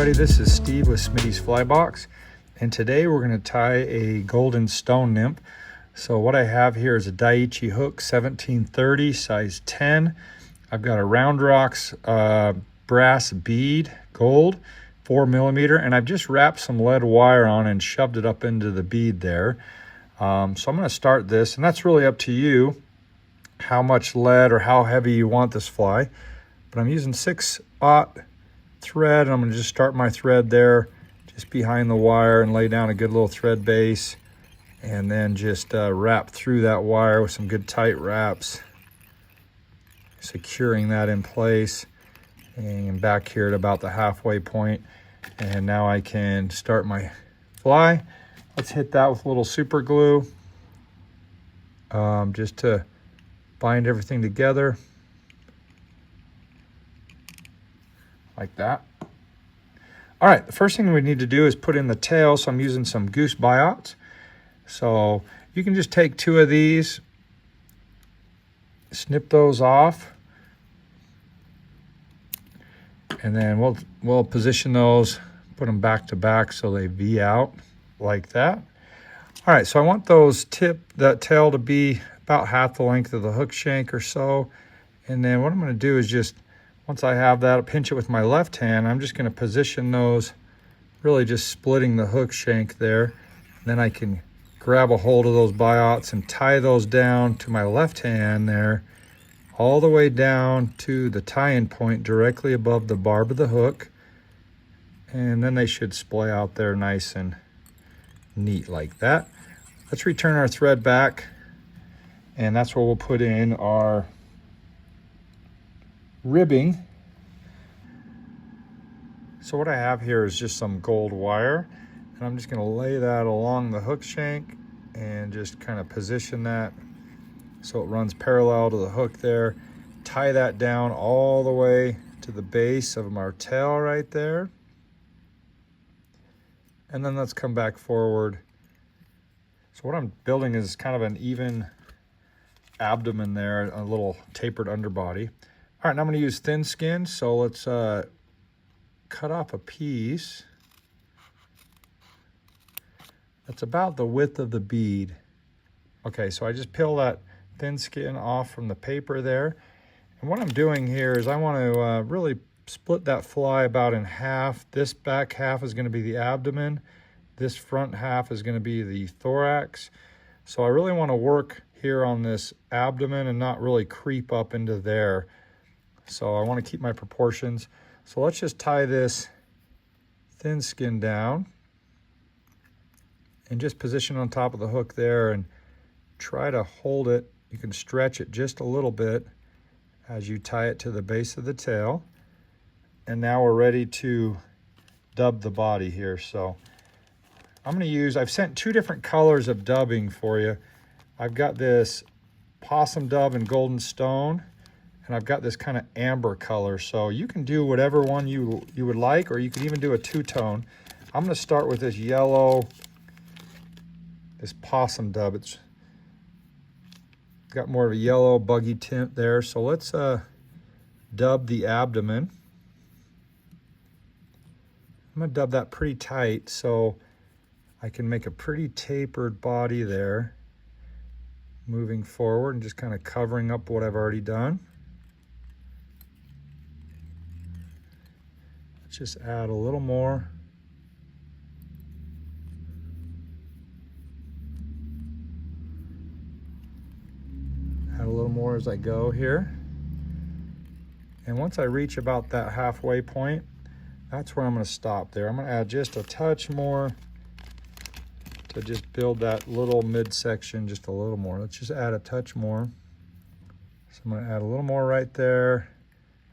everybody, this is Steve with Smitty's Fly Box, and today we're going to tie a golden stone nymph. So what I have here is a Daiichi hook 1730 size 10. I've got a Round Rocks brass bead, gold, 4mm, and I've just wrapped some lead wire on and shoved it up into the bead there. So I'm going to start this, and that's really up to you how much lead or how heavy you want this fly. But I'm using 6/0 thread, and I'm going to just start my thread there just behind the wire and lay down a good little thread base, and then just wrap through that wire with some good tight wraps, securing that in place. And back here at about the halfway point, and now I can start my fly. Let's hit that with a little super glue just to bind everything together like that. All right, the first thing we need to do is put in the tail. So I'm using some goose biots. So you can just take 2 of these, snip those off, and then we'll position those, put them back to back so they V out like that. All right, so I want that tail to be about half the length of the hook shank or so. And then what I'm going to do is just, once I have that, I'll pinch it with my left hand. I'm just going to position those, really just splitting the hook shank there. And then I can grab a hold of those biots and tie those down to my left hand there, all the way down to the tie-in point directly above the barb of the hook. And then they should splay out there nice and neat like that. Let's return our thread back, and that's where we'll put in our ribbing. So what I have here is just some gold wire, and I'm just going to lay that along the hook shank and just kind of position that so it runs parallel to the hook there. Tie that down all the way to the base of our tail right there. And then let's come back forward. So what I'm building is kind of an even abdomen there, a little tapered underbody. All right, now I'm going to use thin skin. So let's cut off a piece that's about the width of the bead. Okay, so I just peel that thin skin off from the paper there. And what I'm doing here is I want to really split that fly about in half. This back half is going to be the abdomen. This front half is going to be the thorax. So I really want to work here on this abdomen and not really creep up into there. So I want to keep my proportions. So let's just tie this thin skin down and just position on top of the hook there and try to hold it. You can stretch it just a little bit as you tie it to the base of the tail. And now we're ready to dub the body here. So I'm going to use, I've sent 2 different colors of dubbing for you. I've got this possum dub and golden stone, and I've got this kind of amber color. So you can do whatever one you would like, or you can even do a 2-tone. I'm going to start with this yellow, this possum dub. It's got more of a yellow buggy tint there. So let's dub the abdomen. I'm going to dub that pretty tight so I can make a pretty tapered body there, moving forward and just kind of covering up what I've already done. Let's just add a little more. Add a little more as I go here. And once I reach about that halfway point, that's where I'm going to stop there. I'm going to add just a touch more to just build that little midsection just a little more. Let's just add a touch more. So I'm going to add a little more right there.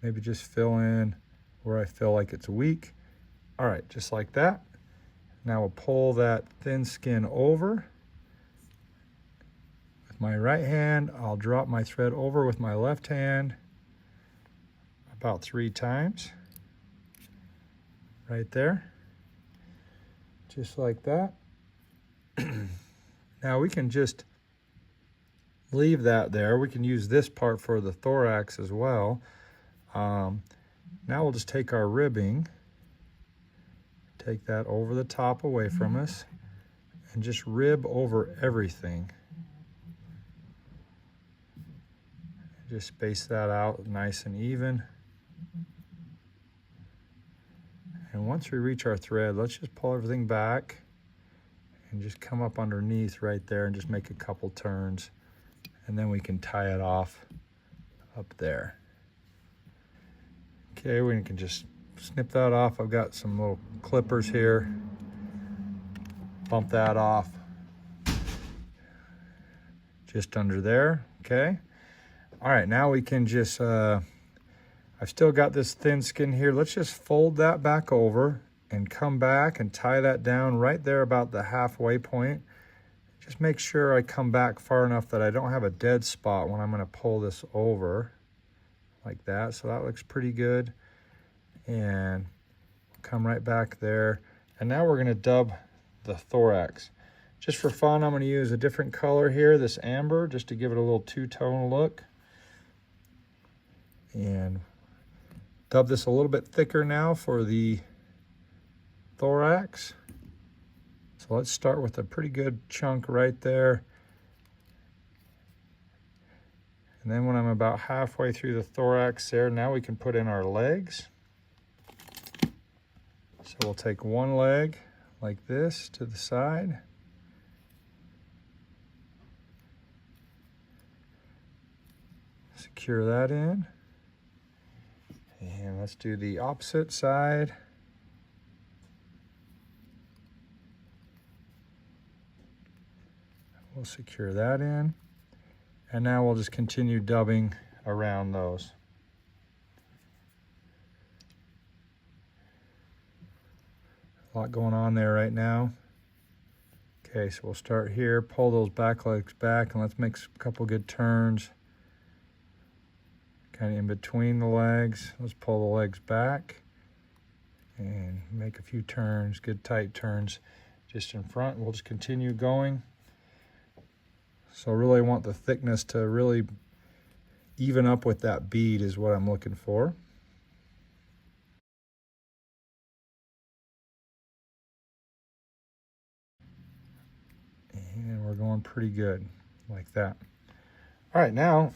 Maybe just fill in where I feel like it's weak. All right, just like that. Now we'll pull that thin skin over. With my right hand, I'll drop my thread over with my left hand about 3 times. Right there. Just like that. Now we can just leave that there. We can use this part for the thorax as well. Now we'll just take our ribbing Take that over the top away from us and just rib over everything. Just space that out nice and even. And once we reach our thread, let's just pull everything back and just come up underneath right there and just make a couple turns. And then we can tie it off up there. Okay, we can just snip that off. I've got some little clippers here. Bump that off just under there, okay? All right, now we can just, I've still got this thin skin here. Let's just fold that back over and come back and tie that down right there about the halfway point. Just make sure I come back far enough that I don't have a dead spot when I'm gonna pull this over like that. So that looks pretty good. And come right back there. And now we're gonna dub the thorax. Just for fun, I'm gonna use a different color here, this amber, just to give it a little two-tone look. And dub this a little bit thicker now for the thorax. So let's start with a pretty good chunk right there. And then when I'm about halfway through the thorax there, now we can put in our legs. So we'll take one leg like this to the side. Secure that in. And let's do the opposite side. We'll secure that in. And now we'll just continue dubbing around those. A lot going on there right now. Okay, so we'll start here, pull those back legs back, and let's make a couple good turns. Kind of in between the legs. Let's pull the legs back and make a few turns, good tight turns just in front. We'll just continue going. So really I want the thickness to really even up with that bead is what I'm looking for. And we're going pretty good like that. All right, now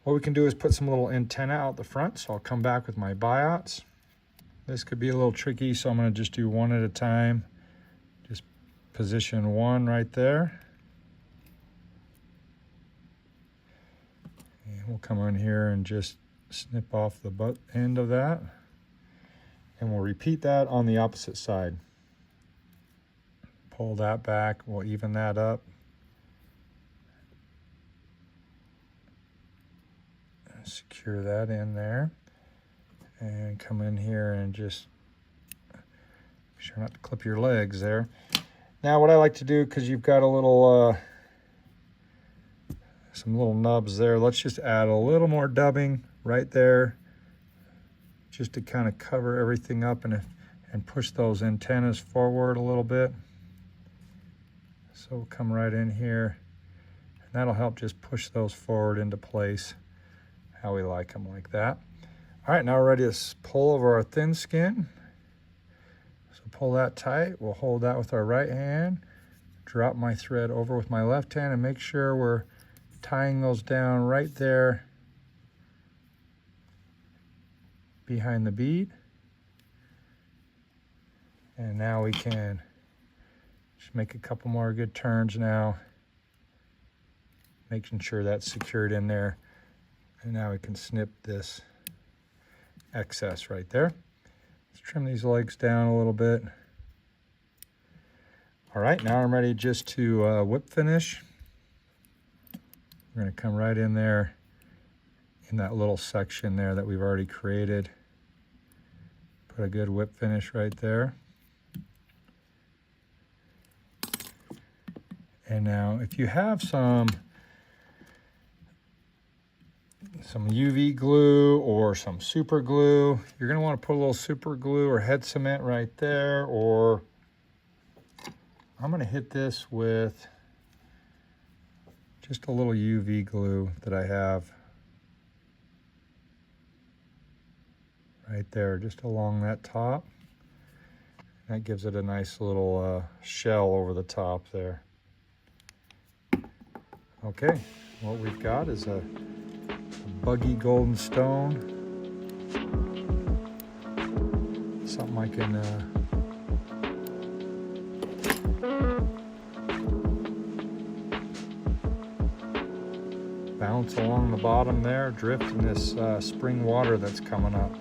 what we can do is put some little antenna out the front. So I'll come back with my biots. This could be a little tricky, so I'm gonna just do one at a time. Just position one right there. And we'll come in here and just snip off the butt end of that. And we'll repeat that on the opposite side. Pull that back, we'll even that up. Secure that in there. And come in here and just be sure not to clip your legs there. Now what I like to do, because you've got a little, some little nubs there, let's just add a little more dubbing right there, just to kind of cover everything up and push those antennas forward a little bit. So we'll come right in here, and that'll help just push those forward into place how we like them, like that. All right, now we're ready to pull over our thin skin. So pull that tight. We'll hold that with our right hand, drop my thread over with my left hand, and make sure we're tying those down right there behind the bead. And now we can just make a couple more good turns now, making sure that's secured in there. And now we can snip this excess right there. Let's trim these legs down a little bit. All right, now I'm ready just to whip finish. We're gonna come right in there in that little section there that we've already created. Put a good whip finish right there. And now if you have some UV glue or some super glue, you're going to want to put a little super glue or head cement right there, or I'm going to hit this with just a little UV glue that I have right there, just along that top. That gives it a nice little shell over the top there. Okay, what we've got is a buggy golden stone. Something I can bounce along the bottom there, drift in this spring water that's coming up.